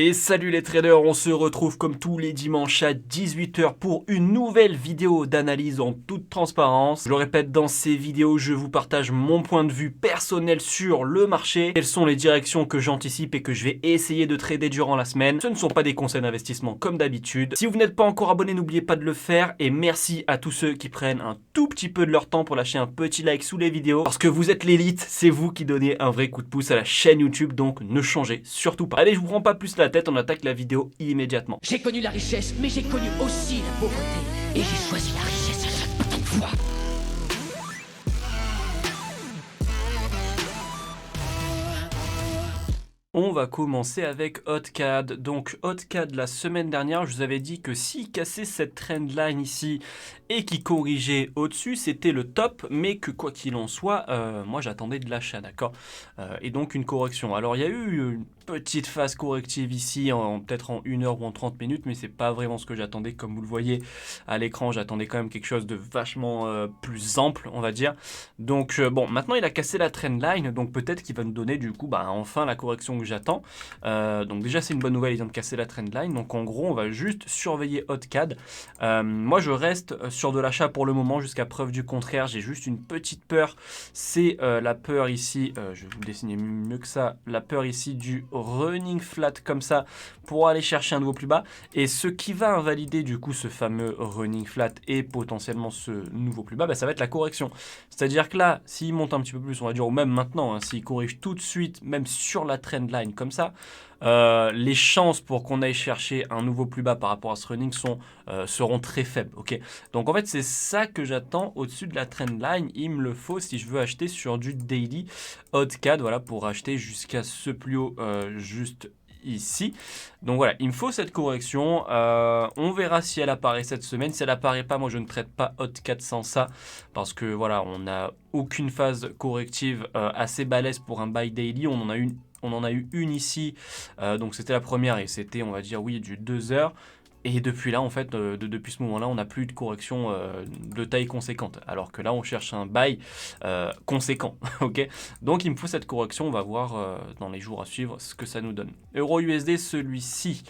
Et salut les traders, on se retrouve comme tous les dimanches à 18h pour une nouvelle vidéo d'analyse en toute transparence. Je le répète, dans ces vidéos, je vous partage mon point de vue personnel sur le marché. Quelles sont les directions que j'anticipe et que je vais essayer de trader durant la semaine. Ce ne sont pas des conseils d'investissement comme d'habitude. Si vous n'êtes pas encore abonné, n'oubliez pas de le faire. Et merci à tous ceux qui prennent un tout petit peu de leur temps pour lâcher un petit like sous les vidéos. Parce que vous êtes l'élite, c'est vous qui donnez un vrai coup de pouce à la chaîne YouTube. Donc ne changez surtout pas. Allez, je vous prends pas plus la tête, on attaque la vidéo immédiatement. J'ai connu la richesse, mais j'ai connu aussi la pauvreté. Et j'ai choisi la richesse à chaque putain de fois. On va commencer avec HotCAD. Donc HotCAD, la semaine dernière, je vous avais dit que s'il cassait cette trendline ici et qu'il corrigeait au-dessus, c'était le top, mais que quoi qu'il en soit, moi j'attendais de l'achat, d'accord, et donc une correction. Alors il y a eu une petite phase corrective ici, peut-être en 1 heure ou en 30 minutes, mais c'est pas vraiment ce que j'attendais. Comme vous le voyez à l'écran, j'attendais quand même quelque chose de vachement plus ample, on va dire. Donc bon, maintenant il a cassé la trendline, donc peut-être qu'il va nous donner du coup enfin la correction que j'attends. Donc déjà c'est une bonne nouvelle, il vient de casser la trendline. Donc en gros on va juste surveiller HotCAD. Moi je reste sur de l'achat pour le moment jusqu'à preuve du contraire. J'ai juste une petite peur, c'est la peur ici, je vais vous le dessiner mieux que ça, la peur ici du running flat comme ça pour aller chercher un nouveau plus bas. Et ce qui va invalider du coup ce fameux running flat et potentiellement ce nouveau plus bas, ça va être la correction. C'est-à-dire que là, s'il monte un petit peu plus, on va dire, ou même maintenant, s'il corrige tout de suite, même sur la trendline comme ça, les chances pour qu'on aille chercher un nouveau plus bas par rapport à ce running seront très faibles. Okay, donc en fait, c'est ça que j'attends au-dessus de la trendline. Il me le faut si je veux acheter sur du daily HotCAD, voilà, pour acheter jusqu'à ce plus haut juste ici. Donc voilà, il me faut cette correction. On verra si elle apparaît cette semaine. Si elle apparaît pas, moi je ne traite pas HotCAD sans ça, parce que voilà, on n'a aucune phase corrective assez balèze pour un buy daily. On en a eu une ici, donc c'était la première et c'était, on va dire, oui, du 2 heures. Et depuis là, en fait, depuis ce moment-là, on n'a plus de correction de taille conséquente. Alors que là, on cherche un buy conséquent. Ok, donc il me faut cette correction. On va voir dans les jours à suivre ce que ça nous donne. Euro USD, celui-ci,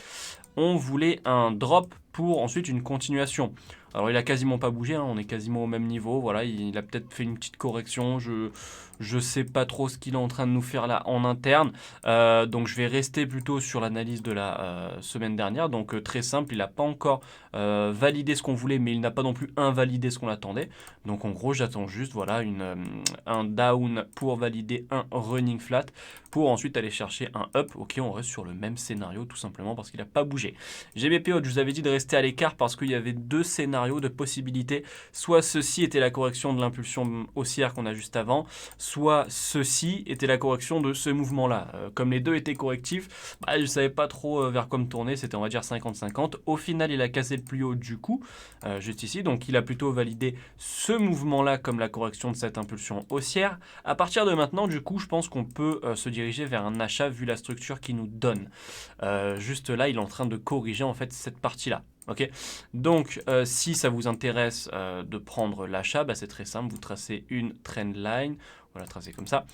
on voulait un drop pour ensuite une continuation. Alors il a quasiment pas bougé, on est quasiment au même niveau. Voilà, il a peut-être fait une petite correction. Je sais pas trop ce qu'il est en train de nous faire là en interne. Donc je vais rester plutôt sur l'analyse de la semaine dernière. Donc très simple, il n'a pas encore validé ce qu'on voulait, mais il n'a pas non plus invalidé ce qu'on attendait. Donc en gros, j'attends juste voilà un down pour valider un running flat, pour ensuite aller chercher un up. Ok, on reste sur le même scénario tout simplement parce qu'il n'a pas bougé. GBP, je vous avais dit de rester à l'écart parce qu'il y avait deux scénarios de possibilités. Soit ceci était la correction de l'impulsion haussière qu'on a juste avant, soit ceci était la correction de ce mouvement-là. Comme les deux étaient correctifs, je ne savais pas trop vers quoi me tourner, c'était on va dire 50-50. Au final, il a cassé le plus haut du coup, juste ici, donc il a plutôt validé ce mouvement-là comme la correction de cette impulsion haussière. À partir de maintenant, du coup, je pense qu'on peut se diriger vers un achat vu la structure qu'il nous donne. Juste là, il est en train de corriger en fait cette partie-là. Ok, donc si ça vous intéresse de prendre l'achat, c'est très simple, vous tracez une trend line, voilà, tracez comme ça,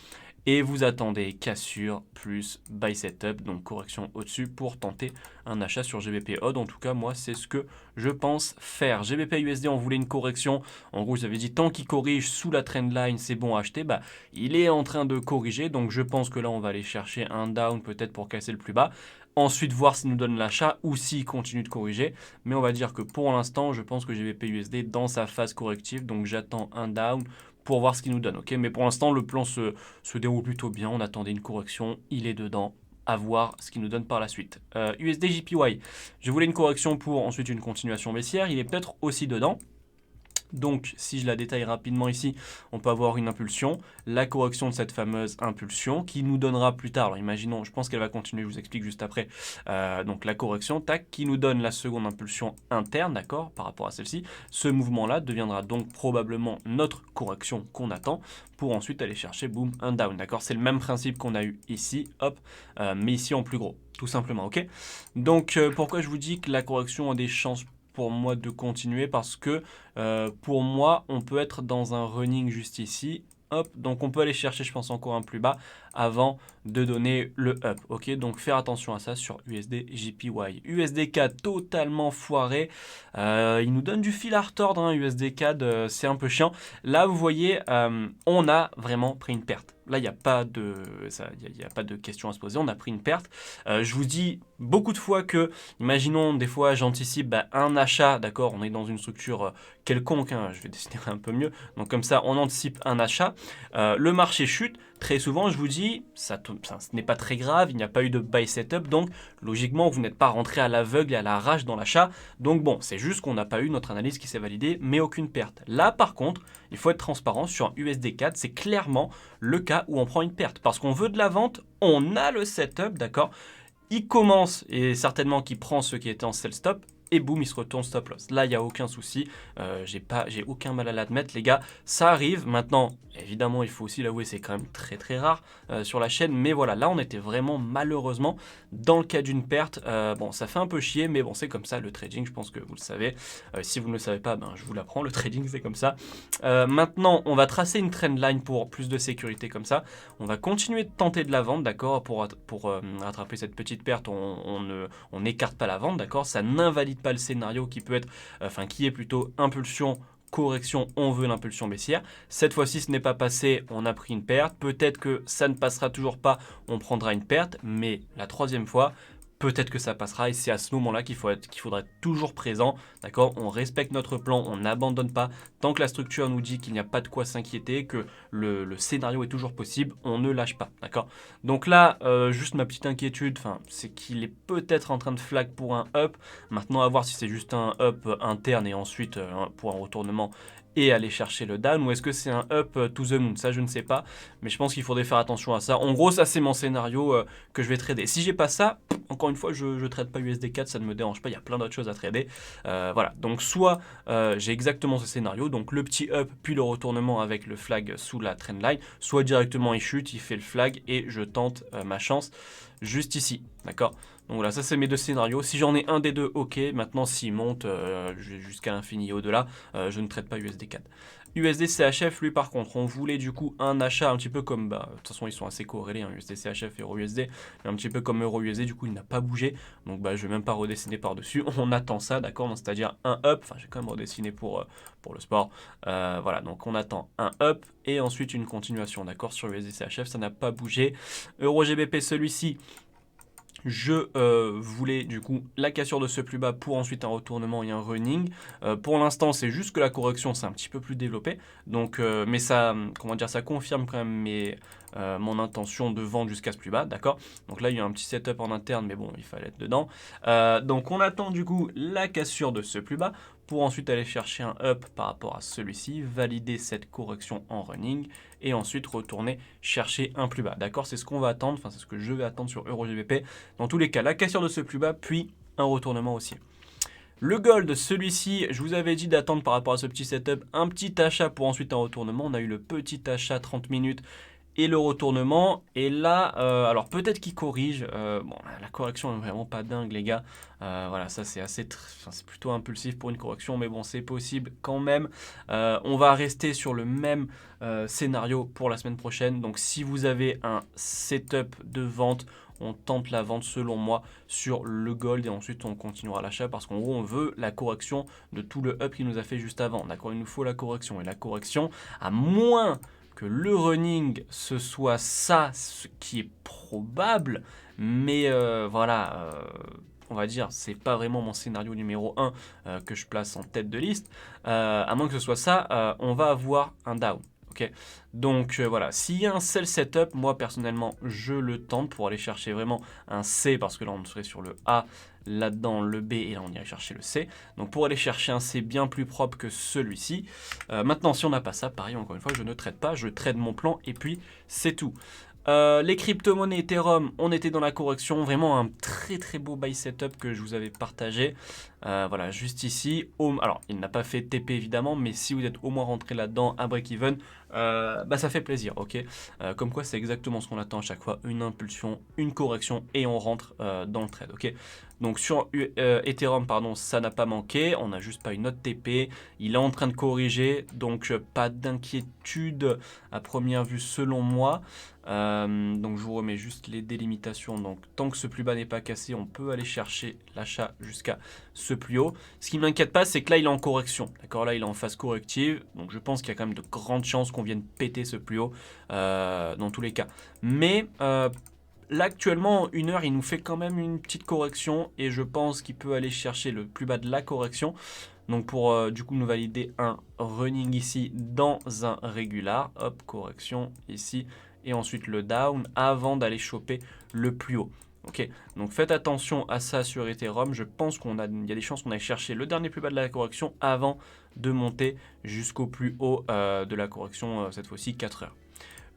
et vous attendez cassure plus buy setup, donc correction au-dessus pour tenter un achat sur GBP Odd. En tout cas, moi, c'est ce que je pense faire. GBP USD, on voulait une correction. En gros, j'avais dit tant qu'il corrige sous la trend line, c'est bon à acheter. Il est en train de corriger, donc je pense que là, on va aller chercher un down peut-être pour casser le plus bas. Ensuite, voir s'il nous donne l'achat ou s'il continue de corriger. Mais on va dire que pour l'instant, je pense que GBP USD dans sa phase corrective. Donc j'attends un down pour voir ce qu'il nous donne. Okay, mais pour l'instant, le plan se déroule plutôt bien. On attendait une correction. Il est dedans. À voir ce qu'il nous donne par la suite. USD JPY. Je voulais une correction pour ensuite une continuation baissière. Il est peut-être aussi dedans. Donc, si je la détaille rapidement ici, on peut avoir une impulsion, la correction de cette fameuse impulsion qui nous donnera plus tard, alors imaginons, je pense qu'elle va continuer, je vous explique juste après, donc la correction, tac, qui nous donne la seconde impulsion interne, d'accord, par rapport à celle-ci. Ce mouvement-là deviendra donc probablement notre correction qu'on attend pour ensuite aller chercher, boum, un down, d'accord. C'est le même principe qu'on a eu ici, hop, mais ici en plus gros, tout simplement, ok. Donc, pourquoi je vous dis que la correction a des chances pour moi de continuer, parce que pour moi on peut être dans un running juste ici, hop, donc on peut aller chercher je pense encore un plus bas avant de donner le up. Ok, donc faire attention à ça sur USD JPY. USD CAD totalement foiré. Il nous donne du fil à retordre. Hein, USD CAD, c'est un peu chiant. Là, vous voyez, on a vraiment pris une perte. Là, il n'y a pas de question à se poser. On a pris une perte. Je vous dis beaucoup de fois que, imaginons des fois, j'anticipe un achat. D'accord, on est dans une structure quelconque. Hein, je vais dessiner un peu mieux. Donc comme ça, on anticipe un achat. Le marché chute. Très souvent, je vous dis, ce n'est pas très grave, il n'y a pas eu de buy setup, donc logiquement, vous n'êtes pas rentré à l'aveugle et à l'arrache dans l'achat. Donc bon, c'est juste qu'on n'a pas eu notre analyse qui s'est validée, mais aucune perte. Là, par contre, il faut être transparent sur un USD4, c'est clairement le cas où on prend une perte. Parce qu'on veut de la vente, on a le setup, d'accord? Il commence, et certainement qu'il prend ceux qui étaient en sell stop, et boum, il se retourne stop loss. Là, il n'y a aucun souci. J'ai aucun mal à l'admettre, les gars. Ça arrive. Maintenant, évidemment, il faut aussi l'avouer, c'est quand même très très rare sur la chaîne. Mais voilà, là, on était vraiment malheureusement dans le cas d'une perte. Bon, ça fait un peu chier, mais bon, c'est comme ça le trading. Je pense que vous le savez. Si vous ne le savez pas, je vous l'apprends. Le trading, c'est comme ça. Maintenant, on va tracer une trendline pour plus de sécurité comme ça. On va continuer de tenter de la vente, d'accord. Pour rattraper cette petite perte, on n'écarte pas la vente, d'accord. Ça n'invalide pas le scénario qui peut être, qui est plutôt impulsion, correction, on veut l'impulsion baissière. Cette fois-ci, ce n'est pas passé, on a pris une perte. Peut-être que ça ne passera toujours pas, on prendra une perte. Mais la troisième fois, peut-être que ça passera et c'est à ce moment-là qu'il faudra être toujours présent, d'accord? On respecte notre plan, on n'abandonne pas. Tant que la structure nous dit qu'il n'y a pas de quoi s'inquiéter, que le scénario est toujours possible, on ne lâche pas, d'accord? Donc là, juste ma petite inquiétude, c'est qu'il est peut-être en train de flag pour un up. Maintenant, à voir si c'est juste un up interne et ensuite pour un retournement et aller chercher le down, ou est-ce que c'est un up to the moon? Ça, je ne sais pas, mais je pense qu'il faudrait faire attention à ça. En gros, ça, c'est mon scénario que je vais trader. Si j'ai pas ça, encore une fois, je ne trade pas USD4, ça ne me dérange pas, il y a plein d'autres choses à trader. Voilà, donc soit j'ai exactement ce scénario, donc le petit up, puis le retournement avec le flag sous la trendline, soit directement il chute, il fait le flag, et je tente ma chance juste ici, d'accord? Donc voilà, ça c'est mes deux scénarios. Si j'en ai un des deux, ok. Maintenant, s'il monte jusqu'à l'infini et au-delà, je ne traite pas USD4. USD CHF, lui par contre, on voulait du coup un achat un petit peu comme, de toute façon ils sont assez corrélés, hein, USD CHF et Euro USD, mais un petit peu comme Euro USD, du coup il n'a pas bougé, donc je vais même pas redessiner par-dessus, on attend ça, d'accord, c'est-à-dire un up, j'ai quand même redessiné pour le sport, voilà, donc on attend un up et ensuite une continuation, d'accord, sur USD CHF, ça n'a pas bougé. Euro GBP, celui-ci, je voulais du coup la cassure de ce plus bas pour ensuite un retournement et un running. Pour l'instant, c'est juste que la correction c'est un petit peu plus développé. Donc, mais ça, ça confirme quand même mon intention de vendre jusqu'à ce plus bas, d'accord. Donc là, il y a un petit setup en interne, mais bon, il fallait être dedans. Donc on attend du coup la cassure de ce plus bas pour ensuite aller chercher un up par rapport à celui-ci, valider cette correction en running et ensuite retourner chercher un plus bas. D'accord, c'est ce qu'on va attendre, c'est ce que je vais attendre sur EuroGBP. Dans tous les cas, la cassure de ce plus bas, puis un retournement haussier. Le gold, celui-ci, je vous avais dit d'attendre par rapport à ce petit setup, un petit achat pour ensuite un retournement. On a eu le petit achat 30 minutes et le retournement. Et là, alors peut-être qu'il corrige. Bon, la correction n'est vraiment pas dingue, les gars. Voilà, ça c'est c'est plutôt impulsif pour une correction, mais bon, c'est possible quand même. On va rester sur le même scénario pour la semaine prochaine. Donc, si vous avez un setup de vente, on tente la vente selon moi sur le gold et ensuite on continuera l'achat parce qu'en gros on veut la correction de tout le up qu'il nous a fait juste avant. D'accord, il nous faut la correction et la correction, à moins que le running ce soit ça, ce qui est probable, mais voilà, on va dire, c'est pas vraiment mon scénario numéro 1 que je place en tête de liste. À moins que ce soit ça, on va avoir un down. Okay. Donc voilà, s'il y a un sell setup, moi personnellement je le tente pour aller chercher vraiment un C, parce que là on serait sur le A, là-dedans le B et là on irait chercher le C. Donc pour aller chercher un C bien plus propre que celui-ci. Maintenant si on n'a pas ça, pareil, encore une fois je ne trade pas, je trade mon plan et puis c'est tout. Les crypto-monnaies Ethereum, on était dans la correction, vraiment un très très beau buy setup que je vous avais partagé. Voilà, juste ici. Alors, il n'a pas fait TP évidemment, mais si vous êtes au moins rentré là-dedans à break-even, bah ça fait plaisir, ok. Comme quoi c'est exactement ce qu'on attend à chaque fois, une impulsion, une correction et on rentre dans le trade, ok. Donc sur Ethereum, pardon, ça n'a pas manqué, on n'a juste pas une note TP, il est en train de corriger, donc pas d'inquiétude à première vue selon moi. Donc je vous remets juste les délimitations, donc tant que ce plus bas n'est pas cassé, on peut aller chercher l'achat jusqu'à ce plus haut. Ce qui ne m'inquiète pas, c'est que là il est en correction, d'accord, là il est en phase corrective, donc je pense qu'il y a quand même de grandes chances qu'on vienne péter ce plus haut dans tous les cas. Mais là actuellement, en 1 heure, il nous fait quand même une petite correction et je pense qu'il peut aller chercher le plus bas de la correction. Donc pour du coup nous valider un running ici dans un régular, hop, correction ici et ensuite le down avant d'aller choper le plus haut. Ok, donc faites attention à ça sur Ethereum. Je pense qu'il y a des chances qu'on aille chercher le dernier plus bas de la correction avant de monter jusqu'au plus haut de la correction, cette fois-ci 4 heures.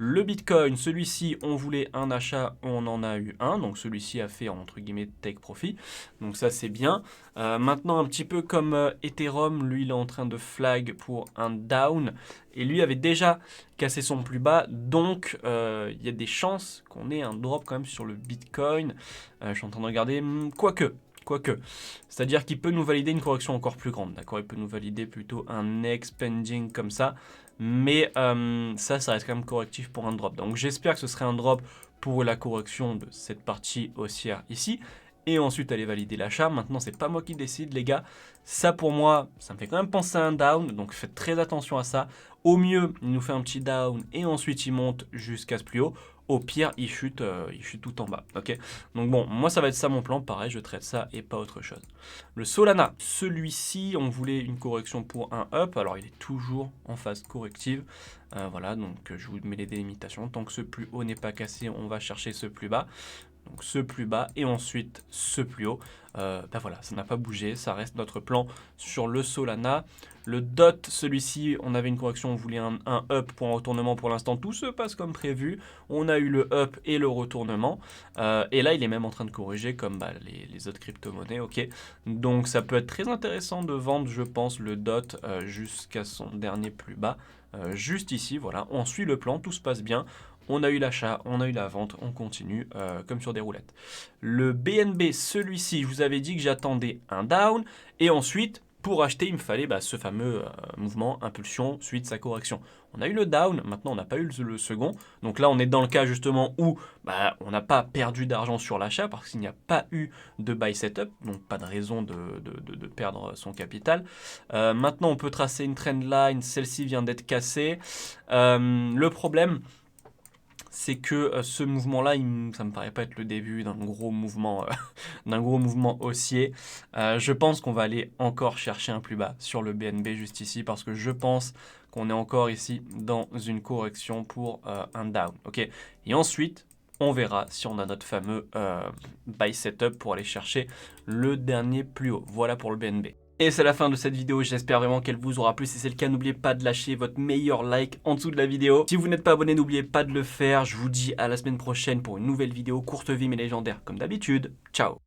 Le Bitcoin, celui-ci, on voulait un achat, on en a eu un. Donc celui-ci a fait, entre guillemets, take profit. Donc ça, c'est bien. Maintenant, un petit peu comme Ethereum, lui, il est en train de flag pour un down. Et lui avait déjà cassé son plus bas. Donc, il y a des chances qu'on ait un drop quand même sur le Bitcoin. Je suis en train de regarder. Quoique. C'est-à-dire qu'il peut nous valider une correction encore plus grande. D'accord, il peut nous valider plutôt un expanding comme ça. Mais ça reste quand même correctif pour un drop. Donc j'espère que ce serait un drop pour la correction de cette partie haussière ici. Et ensuite aller valider l'achat. Maintenant, c'est pas moi qui décide, les gars. Ça, pour moi, ça me fait quand même penser à un down. Donc faites très attention à ça. Au mieux, il nous fait un petit down et ensuite il monte jusqu'à ce plus haut. Au pire, il chute tout en bas. Ok. Donc bon, moi ça va être ça mon plan. Pareil, je traite ça et pas autre chose. Le Solana, celui-ci, on voulait une correction pour un up. Alors il est toujours en phase corrective. Voilà, donc je vous mets les délimitations. Tant que ce plus haut n'est pas cassé, on va chercher ce plus bas. Donc ce plus bas et ensuite ce plus haut. Ben voilà, ça n'a pas bougé, ça reste notre plan sur le Solana. Le DOT, celui-ci, on avait une correction, on voulait un up pour un retournement. Pour l'instant, tout se passe comme prévu. On a eu le up et le retournement. Et là, il est même en train de corriger comme les autres crypto-monnaies. Ok. Donc ça peut être très intéressant de vendre, je pense, le DOT jusqu'à son dernier plus bas. Juste ici, voilà, on suit le plan, tout se passe bien. On a eu l'achat, on a eu la vente, on continue comme sur des roulettes. Le BNB, celui-ci, je vous avais dit que j'attendais un down. Et ensuite, pour acheter, il me fallait ce fameux mouvement, impulsion, suite sa correction. On a eu le down, maintenant on n'a pas eu le second. Donc là, on est dans le cas justement où on n'a pas perdu d'argent sur l'achat parce qu'il n'y a pas eu de buy setup. Donc pas de raison de perdre son capital. Maintenant, on peut tracer une trend line. Celle-ci vient d'être cassée. Le problème, c'est que ce mouvement-là, ça me paraît pas être le début d'un gros mouvement, haussier. Je pense qu'on va aller encore chercher un plus bas sur le BNB juste ici parce que je pense qu'on est encore ici dans une correction pour un down. Ok. Et ensuite, on verra si on a notre fameux buy setup pour aller chercher le dernier plus haut. Voilà pour le BNB. Et c'est la fin de cette vidéo, j'espère vraiment qu'elle vous aura plu. Si c'est le cas, n'oubliez pas de lâcher votre meilleur like en dessous de la vidéo. Si vous n'êtes pas abonné, n'oubliez pas de le faire. Je vous dis à la semaine prochaine pour une nouvelle vidéo courte vie mais légendaire comme d'habitude. Ciao.